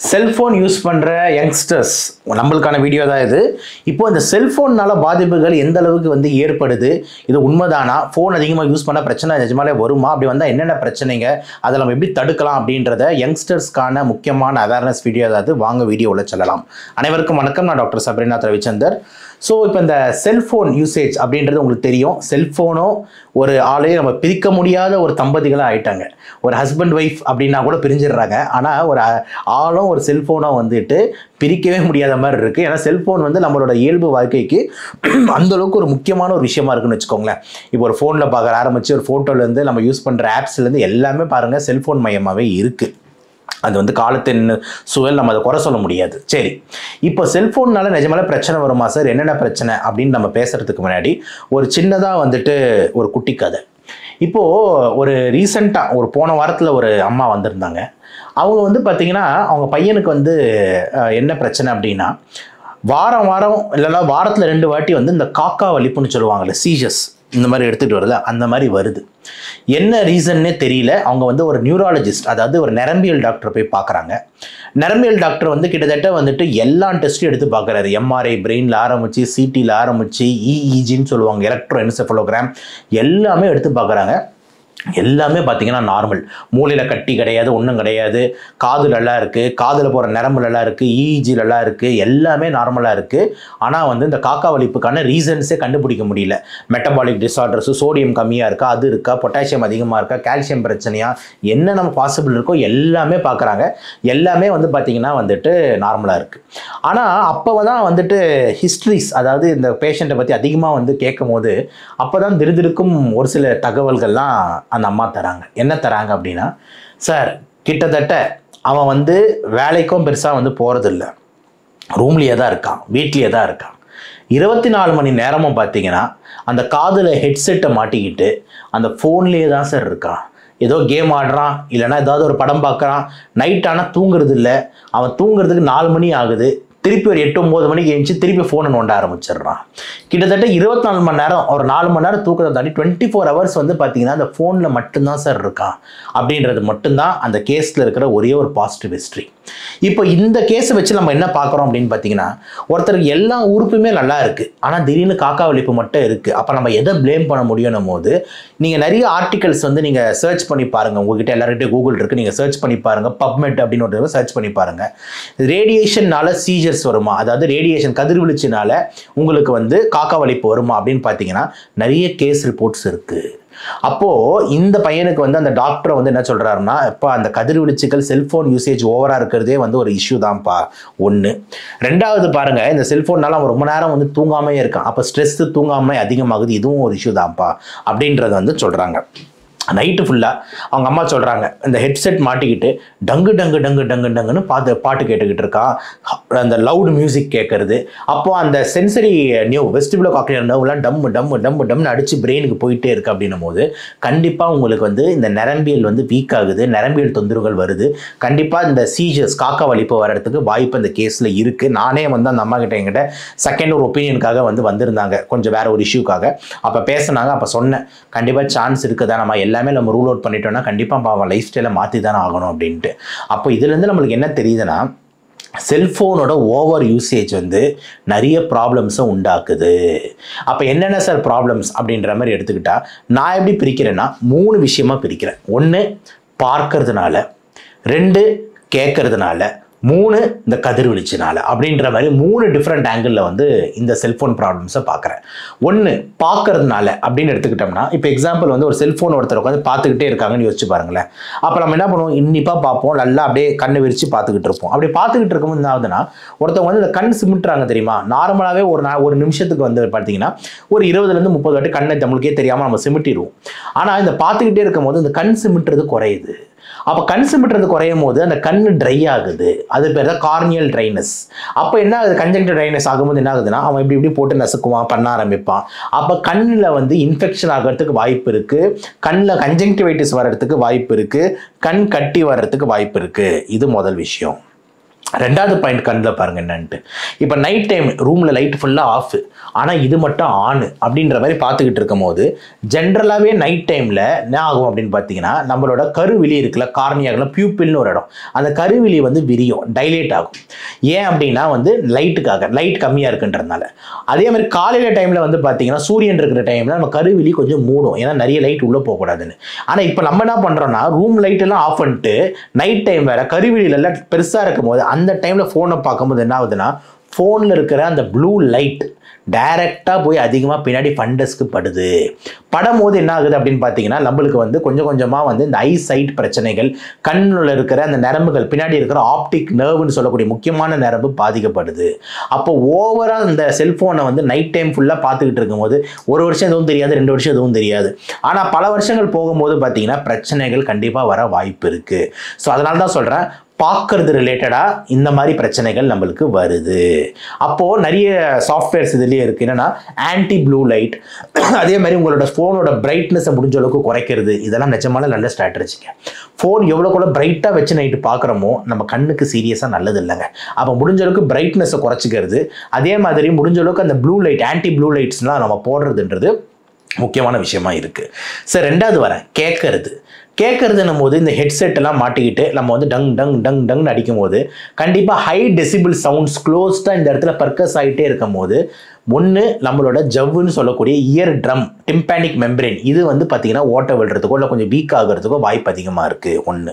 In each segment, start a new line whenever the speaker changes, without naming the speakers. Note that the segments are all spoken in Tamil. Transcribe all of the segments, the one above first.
செல்ஃபோன் யூஸ் பண்ணுற யங்ஸ்டர்ஸ் நம்மளுக்கான வீடியோ தான் இது. இப்போ இந்த செல்ஃபோன்னால பாதிப்புகள் எந்த அளவுக்கு வந்து ஏற்படுது, இது உண்மைதானா, ஃபோன் அதிகமாக யூஸ் பண்ண பிரச்சனை நிஜமாலே வருமா, அப்படி வந்தால் என்னென்ன பிரச்சனைங்க, அதை நம்ம எப்படி தடுக்கலாம் அப்படின்றத யங்ஸ்டர்ஸ்க்கான முக்கியமான அவேர்னஸ் வீடியோ தான். வாங்க வீடியோவில் செல்லலாம். அனைவருக்கும் வணக்கம். நான் டாக்டர் சபரிநாத் ரவிச்சந்தர். ஸோ இப்போ இந்த செல்ஃபோன் யூசேஜ் அப்படின்றது உங்களுக்கு தெரியும். செல்ஃபோனோ ஒரு ஆளையும் நம்ம பிரிக்க முடியாத ஒரு தம்பதிகளாக ஆயிட்டாங்க. ஒரு ஹஸ்பண்ட் ஒய்ஃப் அப்படின்னா கூட பிரிஞ்சிடுறாங்க. ஆனால் ஒரு ஆளும் ஒரு செல்ஃபோனோ வந்துட்டு பிரிக்கவே முடியாத மாதிரி இருக்குது. ஏன்னா செல்ஃபோன் வந்து நம்மளோட இயல்பு வாழ்க்கைக்கு அந்தளவுக்கு ஒரு முக்கியமான ஒரு விஷயமா இருக்குன்னு வச்சுக்கோங்களேன். இப்போ ஒரு ஃபோனில் பார்க்குற ஆரம்பித்து ஒரு ஃபோட்டோலேருந்து நம்ம யூஸ் பண்ணுற ஆப்ஸ்லேருந்து எல்லாமே பாருங்கள் செல்ஃபோன் மயமாகவே இருக்குது. அது வந்து காலத்தின் சூழல், நம்ம அதை குறை சொல்ல முடியாது. சரி, இப்போ செல்ஃபோன்னால நிஜமால பிரச்சனை வருமா சார், என்னென்ன பிரச்சனை அப்படின்னு நம்ம பேசுகிறதுக்கு முன்னாடி ஒரு சின்னதாக வந்துட்டு ஒரு குட்டி கதை. இப்போது ஒரு ரீசெண்டாக ஒரு போன வாரத்தில் ஒரு அம்மா வந்திருந்தாங்க. அவங்க வந்து பார்த்திங்கன்னா அவங்க பையனுக்கு வந்து என்ன பிரச்சனை அப்படின்னா, வாரம் இல்லைன்னா வாரத்தில் 2 வாட்டி வந்து இந்த காக்கா வலிப்புன்னு சொல்லுவாங்கள்ல, சீஜஸ் இந்த மாதிரி எடுத்துகிட்டு வருது, அந்த மாதிரி வருது. என்ன ரீசன்னே தெரியல. அவங்க வந்து ஒரு நியூராலஜிஸ்ட், அதாவது ஒரு நரம்பியல் டாக்டர் போய் பார்க்குறாங்க. நரம்பியல் டாக்டர் வந்து கிட்டத்தட்ட வந்துட்டு எல்லா டெஸ்ட்டும் எடுத்து பார்க்குறாரு. எம்ஆர்ஐ பிரெயினில் ஆரம்பித்து, சிடியில் ஆரம்பித்து, இஇஜின்னு சொல்லுவாங்க, எலக்ட்ரோ என்செஃபலோகிராம், எல்லாமே எடுத்து பார்க்குறாங்க. எல்லாமே பார்த்தீங்கன்னா நார்மல். மூளையில் கட்டி கிடையாது, ஒன்றும் கிடையாது. காது நல்லா இருக்குது, காதில் போகிற நரம்பு நல்லா இருக்குது, இஇஜி நல்லா இருக்குது, எல்லாமே நார்மலாக இருக்குது. ஆனால் வந்து இந்த காக்கா வலிப்புக்கான ரீசன்ஸே கண்டுபிடிக்க முடியல. மெட்டபாலிக் டிஸார்டர்ஸு, சோடியம் கம்மியாக இருக்கா, அது இருக்கா, பொட்டாசியம் அதிகமாக இருக்கா, கால்சியம் பிரச்சனையா, என்ன நம்ம பாசிபிள் இருக்கோ எல்லாமே பார்க்குறாங்க. எல்லாமே வந்து பார்த்திங்கன்னா வந்துட்டு நார்மலாக இருக்குது. ஆனால் அப்போ தான் வந்துட்டு ஹிஸ்ட்ரிஸ், அதாவது இந்த பேஷண்ட்டை பற்றி அதிகமாக வந்து கேட்கும் போது அப்போ தான் திருதிருக்கும் ஒரு சில தகவல்கள்லாம் அந்த அம்மா தராங்க. என்ன தராங்க அப்படின்னா, சார் கிட்டத்தட்ட அவன் வந்து வேலைக்கும் பெருசாக வந்து போகிறதில்ல, ரூம்லேயே தான் இருக்கான், வீட்லேயே தான் இருக்கான். 24 மணி நேரமும் பார்த்தீங்கன்னா அந்த காதில் ஹெட்செட்டை மாட்டிக்கிட்டு அந்த ஃபோன்லேயே தான் சார் இருக்கான். ஏதோ கேம் ஆடுறான், இல்லைனா ஏதாவது ஒரு படம் பார்க்குறான். நைட் ஆனால் தூங்குறது இல்லை. அவன் தூங்குறதுக்கு 4 மணி ஆகுது. திருப்பி ஒரு 8-9 மணிக்கு எழுந்துச்சு திருப்பி ஃபோனை நோண்ட ஆரம்பிச்சிடுறான். கிட்டத்தட்ட 24 மணி நேரம், ஒரு 4 மணி நேரம் தூக்கத்தை தாண்டி 24 ஹவர்ஸ் வந்து பார்த்தீங்கன்னா அந்த ஃபோனில் மட்டும்தான் சார் இருக்கான். அப்படின்றது மட்டும்தான் அந்த கேஸில் இருக்கிற ஒரே ஒரு பாசிட்டிவ் ஹிஸ்ட்ரி. இப்போ இந்த கேஸை வச்சு நம்ம என்ன பார்க்குறோம் அப்படின்னு பார்த்தீங்கன்னா, ஒருத்தருக்கு எல்லா உறுப்புமே நல்லா இருக்குது, ஆனால் திடீர்னு காக்கா வலிப்பு மட்டும் இருக்குது. அப்போ நம்ம எதை ப்ளேம் பண்ண முடியும் போது, நீங்கள் நிறைய ஆர்டிகல்ஸ் வந்து நீங்கள் சர்ச் பண்ணி பாருங்கள். உங்ககிட்ட எல்லார்கிட்டையும் கூகுள் இருக்குது, நீங்கள் சர்ச் பண்ணி பாருங்கள். பப்மெட் அப்படின்னு ஒரு சர்ச் பண்ணி பாருங்கள். ரேடியேஷன்னால சீஜர்ஸ் வருமா, அதாவது ரேடியேஷன் கதிர்வீழ்ச்சினால உங்களுக்கு வந்து காக்கா வலிப்பு வருமா அப்படின்னு பார்த்தீங்கன்னா நிறைய கேஸ் ரிப்போர்ட்ஸ் இருக்குது. அப்போது இந்த பையனுக்கு வந்து அந்த டாக்டரை வந்து என்ன சொல்கிறாருன்னா, இப்போ அந்த கதிர்வீழ்ச்சிகள் செல்ஃபோன் யூசேஜ் ஓவராக இருக்கிறதே வந்து ஒரு இஷ்யூ தான்ப்பா. ஒன்று. ரெண்டாவது பாருங்கள், இந்த செல்ஃபோன்னால அவன் ரொம்ப நேரம் வந்து தூங்காமே இருக்கான். அப்போ ஸ்ட்ரெஸ்ஸு தூங்காமல் அதிகமாகுது, இதுவும் ஒரு இஷ்யூ தான்ப்பா அப்படின்றத வந்து சொல்கிறாங்க. நைட்டு ஃபுல்லாக அவங்க அம்மா சொல்கிறாங்க, இந்த ஹெட்செட் மாட்டிக்கிட்டு டங்கு டங்கு டங்கு டங்கு டங்குன்னு பாட்டு கேட்டுக்கிட்டு இருக்கான். அந்த லவுடு மியூசிக் கேட்குறது. அப்போது அந்த சென்சரி வெஸ்டிபுலோ காக்லியர் நர்வ்லாம் டம்மு டம்மு டம்மு டம்னு அடித்து பிரெயினுக்கு போயிட்டே இருக்குது. அப்படின்னும் போது கண்டிப்பாக உங்களுக்கு வந்து இந்த நரம்பியல் வந்து வீக் ஆகுது, நரம்பியல் தொந்தரவுகள் வருது. கண்டிப்பாக இந்த சீஜர்ஸ், காக்கா வலிப்பு வர்றதுக்கு வாய்ப்பு அந்த கேஸில் இருக்குது. நானே வந்து அந்த அம்மா கிட்ட என்கிட்ட செகண்ட் ஒரு ஒப்பீனியனுக்காக வந்திருந்தாங்க, கொஞ்சம் வேறு ஒரு இஷ்யூக்காக. அப்போ பேசினாங்க. அப்போ சொன்னேன், கண்டிப்பாக சான்ஸ் இருக்குதா, நம்ம எல்லாமே நம்ம ரூல் அவுட் பண்ணிட்டோம்னா கண்டிப்பாக அவன் லைஃப் ஸ்டைலை மாற்றி தானே ஆகணும் அப்படின்ட்டு. அப்போ இதுலேருந்து நம்மளுக்கு என்ன தெரியுதுன்னா, செல்ஃபோனோட ஓவர் யூசேஜ் வந்து நிறைய ப்ராப்ளம்ஸை உண்டாக்குது. அப்போ என்னென்ன சார் ப்ராப்ளம்ஸ் அப்படின்ற மாதிரி எடுத்துக்கிட்டால், நான் எப்படி பிரிக்கிறேன்னா 3 விஷயமாக பிரிக்கிறேன். 1 பார்க்கறதுனால, 2 கேட்கறதுனால, 3 இந்த கதிர்வீழ்ச்சினால அப்படின்ற மாதிரி 3 டிஃப்ரெண்ட் ஆங்கிளில் வந்து இந்த செல்ஃபோன் ப்ராப்ளம்ஸை பார்க்குறேன். 1 பார்க்கறதுனால அப்படின்னு எடுத்துக்கிட்டோம்னா, இப்போ எக்ஸாம்பிள் வந்து ஒரு செல்ஃபோன் ஒருத்தர் உட்காந்து பார்த்துக்கிட்டே இருக்காங்கன்னு யோசிச்சு பாருங்களேன். அப்போ நம்ம என்ன பண்ணுவோம், இன்னிப்பாக பார்ப்போம், நல்லா அப்படியே கண்ணை விரித்து பார்த்துக்கிட்டு இருப்போம். அப்படி பார்த்துக்கிட்டு இருக்கும்போது என்ன ஆகுதுன்னா, ஒருத்தவங்க வந்து இந்த கண் சிமிட்டுறாங்க தெரியுமா. நார்மலாகவே ஒரு நிமிஷத்துக்கு வந்து பார்த்தீங்கன்னா ஒரு 20 30 வாட்டி கண்ணை நம்மளுக்கே தெரியாமல் நம்ம சிமிட்டிடுவோம். ஆனால் இந்த பார்த்துக்கிட்டே இருக்கும் போது இந்த கண் சிமிட்டுறது குறையுது. அப்போ கண் சிமிட்டுறது குறையும் போது அந்த கண் ட்ரை ஆகுது. அது பேர் தான் கார்னியல் ட்ரைனஸ். அப்போ என்ன ஆகுது, கன்ஜங்டிவ் ட்ரைனஸ் ஆகும்போது என்ன ஆகுதுன்னா, அவன் இப்படி போட்டு நசுக்குவான், பண்ண ஆரம்பிப்பான். அப்போ கண்ணில் வந்து இன்ஃபெக்ஷன் ஆகிறதுக்கு வாய்ப்பு இருக்குது, கண்ணில் கன்ஜங்டிவைட்டிஸ் வர்றதுக்கு வாய்ப்பு இருக்குது, கண் கட்டி வர்றதுக்கு வாய்ப்பு இருக்குது. இது முதல் விஷயம். ரெண்டாவது பாயிண்ட் கண்ணில் பாருங்க என்னன்ட்டு. இப்போ நைட் டைம் ரூமில் லைட் ஃபுல்லாக ஆஃப், ஆனால் இது மட்டும் ஆன் அப்படின்ற மாதிரி பார்த்துக்கிட்டு இருக்கும் போது ஜென்ரலாகவே நைட் டைமில் என்ன ஆகும் அப்படின்னு பார்த்தீங்கன்னா, நம்மளோட கருவிழி இருக்குல்ல, கார்னியாகலாம் பியூப்பிள்னு ஒரு இடம், அந்த கருவிழி வந்து விரியும், டைலேட் ஆகும். ஏன் அப்படின்னா வந்து லைட்டுக்காக, லைட் கம்மியாக இருக்குன்றதுனால. அதே மாதிரி காலையில் டைமில் வந்து பார்த்தீங்கன்னா சூரியன் இருக்கிற டைமில் நம்ம கருவிழி கொஞ்சம் மூடும், ஏன்னா நிறைய லைட் உள்ளே போகக்கூடாதுன்னு. ஆனால் இப்போ நம்ம என்ன பண்ணுறோம்னா ரூம் லைட்டெல்லாம் ஆஃப் பண்ணிட்டு நைட் டைம் வேறு கருவிழிலெல்லாம் பெருசாக இருக்கும் போது அந்த டைமில் ஃபோனை பார்க்கும்போது என்ன ஆகுதுன்னா, ஃபோனில் இருக்கிற அந்த ப்ளூ லைட் டைரெக்டாக போய் அதிகமாக பின்னாடி ஃபண்டஸ்க்கு படுது. படும்போது என்ன ஆகுது அப்படின்னு பார்த்தீங்கன்னா, நம்மளுக்கு வந்து கொஞ்சம் கொஞ்சமாக வந்து இந்த ஐ சைட் பிரச்சனைகள், கண்ணில் இருக்கிற அந்த நரம்புகள், பின்னாடி இருக்கிற ஆப்டிக் நர்வ்னு சொல்லக்கூடிய முக்கியமான நரம்பு பாதிக்கப்படுது. அப்போ ஓவரால் இந்த செல்ஃபோனை வந்து நைட் டைம் ஃபுல்லாக பார்த்துக்கிட்டு இருக்கும்போது 1 வருஷம் எதுவும் தெரியாது, 2 வருஷம் எதுவும் தெரியாது. ஆனால் பல வருஷங்கள் போகும்போது பார்த்தீங்கன்னா பிரச்சனைகள் கண்டிப்பாக வர வாய்ப்பு இருக்குது. ஸோ அதனால தான் சொல்கிறேன், பார்க்கறது ரிலேட்டடாக இந்த மாதிரி பிரச்சனைகள் நம்மளுக்கு வருது. அப்போது நிறைய சாஃப்ட்வேர்ஸ் இதுலேயே இருக்குது. என்னென்னா ஆன்டி ப்ளூ லைட், அதே மாதிரி உங்களோட ஃபோனோட பிரைட்னஸை முடிஞ்ச அளவுக்கு குறைக்கிறது. இதெல்லாம் நிஜமான நல்ல ஸ்ட்ராட்டஜிங்க. ஃபோன் எவ்வளோக்குள்ள பிரைட்டாக வச்சு நைட்டு பார்க்குறோமோ நம்ம கண்ணுக்கு சீரியஸாக நல்லது இல்லைங்க. அப்போ முடிஞ்ச அளவுக்கு பிரைட்னஸை குறைச்சிக்கிறது, அதே மாதிரி முடிஞ்ச அளவுக்கு அந்த ப்ளூ லைட், ஆன்டி ப்ளூ லைட்ஸ்லாம் நம்ம போடுறதுன்றது முக்கியமான விஷயமா இருக்குது. சார் ரெண்டாவது வரேன், கேட்கறதுன்னும் போது இந்த ஹெட்செட் எல்லாம் மாட்டிக்கிட்டு நம்ம வந்து டங் டங் டங் டங்னு அடிக்கும் போது கண்டிப்பாக ஹை டெசிபிள் சவுண்ட்ஸ் க்ளோஸ்டாக இந்த இடத்துல பர்க்கஸ் ஆகிட்டே இருக்கும் போது ஒன்று நம்மளோட ஜவ்வுன்னு சொல்லக்கூடிய இயர் ட்ரம், டிம்பானிக் மெம்பரேன், இது வந்து பார்த்தீங்கன்னா ஓட்ட விடுறதுக்கோ இல்லை கொஞ்சம் வீக் ஆகிறதுக்கோ வாய்ப்பு அதிகமாக இருக்குது. ஒன்று.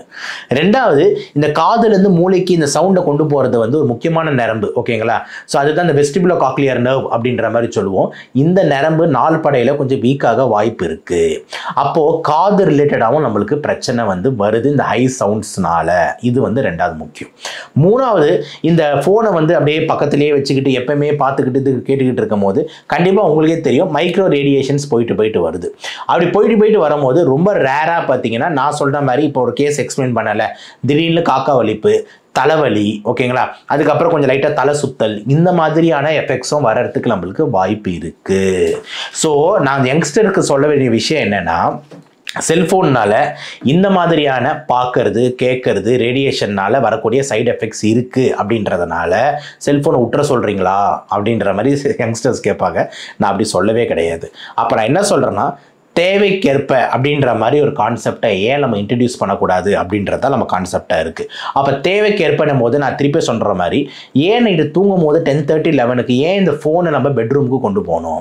ரெண்டாவது, இந்த காதுலேருந்து மூளைக்கு இந்த சவுண்டை கொண்டு போகிறது வந்து ஒரு முக்கியமான நரம்பு, ஓகேங்களா? ஸோ அதுதான் இந்த வெஸ்டிபுலோ காக்லியர் நர்வ் அப்படின்ற மாதிரி சொல்லுவோம். இந்த நரம்பு நாள் படையில் கொஞ்சம் வீக்காக வாய்ப்பு இருக்குது. அப்போது காது ரிலேட்டடாகவும் நம்மளுக்கு பிரச்சனை வந்து வருது இந்த ஹை சவுண்ட்ஸ்னால. இது வந்து ரெண்டாவது முக்கியம். மூணாவது, இந்த ஃபோனை வந்து அப்படியே பக்கத்துலேயே வச்சுக்கிட்டு எப்பவுமே பார்த்துக்கிட்டு கேட்டுக்கிட்டு இருக்கும் போது கண்டிப்பாக உங்களுக்கே தெரியும் மைக்ரோ ரேடியேஷன்ஸ் போயிட்டு வருது. அப்படி போயிட்டு வரும்போது ரொம்ப ரேராக பார்த்தீங்கன்னா, நான் சொல்கிற மாதிரி இப்போ ஒரு கேஸ் எக்ஸ்பிளைன் பண்ணலை, திடீர்னு காக்கா வலிப்பு, தலைவலி, ஓகேங்களா, அதுக்கப்புறம் கொஞ்சம் லைட்டாக தலை சுத்தல், இந்த மாதிரியான எஃபெக்ட்ஸும் வர்றதுக்கு நம்மளுக்கு வாய்ப்பு இருக்குது. ஸோ நான் யங்ஸ்டருக்கு சொல்ல வேண்டிய விஷயம் என்னென்னா, செல்ஃபோன்னால் இந்த மாதிரியான பார்க்கறது கேட்கறது ரேடியேஷன்னால் வரக்கூடிய சைடு எஃபெக்ட்ஸ் இருக்குது அப்படின்றதுனால செல்ஃபோனை விட்டுற சொல்கிறீங்களா அப்படின்ற மாதிரி யங்ஸ்டர்ஸ் கேட்பாங்க. நான் அப்படி சொல்லவே கிடையாது. அப்போ நான் என்ன சொல்கிறேன்னா, தேவைக்கேற்ப அப்படின்ற மாதிரி ஒரு கான்செப்டை ஏன் நம்ம இன்ட்ரடியூஸ் பண்ணக்கூடாது அப்படின்றதான் நம்ம கான்செப்டாக இருக்குது. அப்போ தேவைக்கேற்பனும் போது நான் திருப்பி சொல்கிற மாதிரி, ஏன் இது தூங்கும் போது 10:30 11க்கு ஏன் இந்த ஃபோனை நம்ம பெட்ரூமுக்கு கொண்டு போகணும்?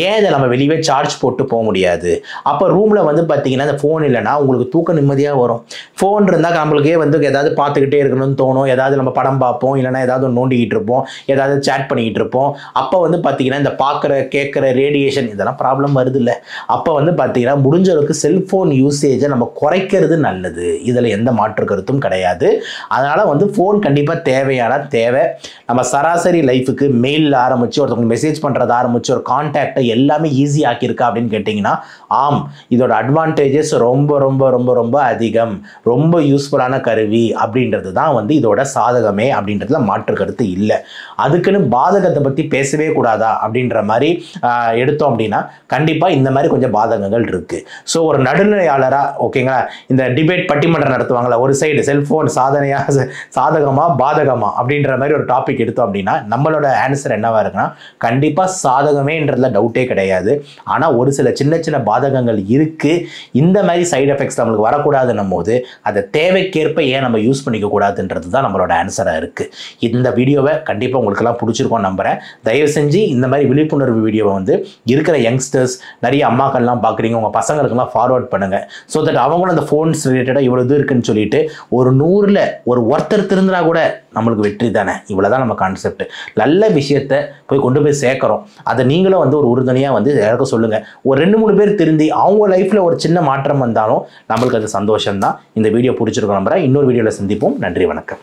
ஏன் இதை நம்ம வெளியே சார்ஜ் போட்டு போக முடியாது? அப்போ ரூமில் வந்து பார்த்தீங்கன்னா இந்த ஃபோன் இல்லைன்னா உங்களுக்கு தூக்கம் நிம்மதியாக வரும். ஃபோன் இருந்தால் நம்மளுக்கே வந்து ஏதாவது பார்த்துக்கிட்டே இருக்கணும்னு தோணும், ஏதாவது நம்ம படம் பார்ப்போம், இல்லைனா ஏதாவது நோண்டிக்கிட்டு இருப்போம், ஏதாவது சேட் பண்ணிக்கிட்டு இருப்போம். அப்போ வந்து பார்த்தீங்கன்னா இந்த பார்க்குற கேட்குற ரேடியேஷன் இதெல்லாம் ப்ராப்ளம் வருது இல்லை. அப்போ வந்து பார்த்தீங்கன்னா முடிஞ்ச அளவுக்கு செல்ஃபோன் யூசேஜை நம்ம குறைக்கிறது நல்லது. இதில் எந்த மாற்று கருத்தும் கிடையாது. அதனால் வந்து ஃபோன் கண்டிப்பாக தேவை. நம்ம சராசரி லைஃபுக்கு மெயிலில் ஆரம்பித்து ஒருத்தவங்களுக்கு மெசேஜ் பண்ணுறது ஆரம்பித்து ஒரு கான்டாக்டை எல்லாமே ஈஸி ஆக்கியிருக்கா அப்படின்னு கேட்டிங்கன்னா, ஆம், இதோட அட்வான்டேஜஸ் ரொம்ப ரொம்ப ரொம்ப ரொம்ப அதிகம், ரொம்ப யூஸ்ஃபுல்லான கருவி அப்படின்றது தான் வந்து இதோட சாதகமே அப்படின்றதுல மாற்று கருத்து இல்லை. அதுக்குன்னு பாதகத்தை பற்றி பேசவே கூடாதா அப்படின்ற மாதிரி எடுத்தோம் அப்படின்னா கண்டிப்பாக இந்த மாதிரி கொஞ்சம் பாதகங்கள் இருக்கு. ஸோ ஒரு நடுநிலையாளராக, ஓகேங்களா, இந்த டிபேட் பட்டிமன்றம் நடத்துவாங்களா, ஒரு சைடு செல்ஃபோன் சாதகமா பாதகமா அப்படின்ற மாதிரி ஒரு டாபிக் எடுத்தோம் அப்படின்னா நம்மளோட ஆன்சர் என்னவா இருக்குன்னா, கண்டிப்பாக சாதகமேன்றதுல டவுட்டே கிடையாது. ஆனால் ஒரு சில சின்ன சின்ன பாதகங்கள் இருக்கு. இந்த மாதிரி சைடு எஃபெக்ட்ஸ் நம்மளுக்கு வரக்கூடாதுன்னும் போது அதை தேவைக்கேற்ப ஏன் நம்ம யூஸ் பண்ணிக்க கூடாதுன்றது தான் நம்மளோட ஆன்சராக இருக்கு. இந்த வீடியோவை கண்டிப்பாக உங்களுக்கெல்லாம் பிடிச்சிருக்கோம் நம்புறேன். தயவு செஞ்சு இந்த மாதிரி விழிப்புணர்வு வீடியோவை வந்து இருக்கிற யங்ஸ்டர்ஸ், நிறைய அம்மாக்கள்லாம் பார்க்குறீங்க, உங்கள் பசங்களுக்கெல்லாம் ஃபார்வர்ட் பண்ணுங்கள். ஸோ தட் அவங்களும் அந்த ஃபோன்ஸ் ரிலேட்டடாக இவ்வளோ இது இருக்குன்னு சொல்லிட்டு ஒரு 100ல் ஒருத்தர் திருந்தினா கூட நம்மளுக்கு வெற்றி தானே. இவ்வளோதான் நம்ம கான்செப்ட். நல்ல விஷயத்தை கொண்டு போய் சேர்க்குறோம். அதை நீங்களும் வந்து ஒரு உறுதுணையாக வந்து எல்லாருக்கும் சொல்லுங்கள். ஒரு 2-3 பேர் திருந்தி அவங்க லைஃப்பில் ஒரு சின்ன மாற்றம் வந்தாலும் நம்மளுக்கு அது சந்தோஷம் தான். இந்த வீடியோ பிடிச்சிருக்கோம் நம்புறேன். இன்னொரு வீடியோவில் சந்திப்போம். நன்றி, வணக்கம்.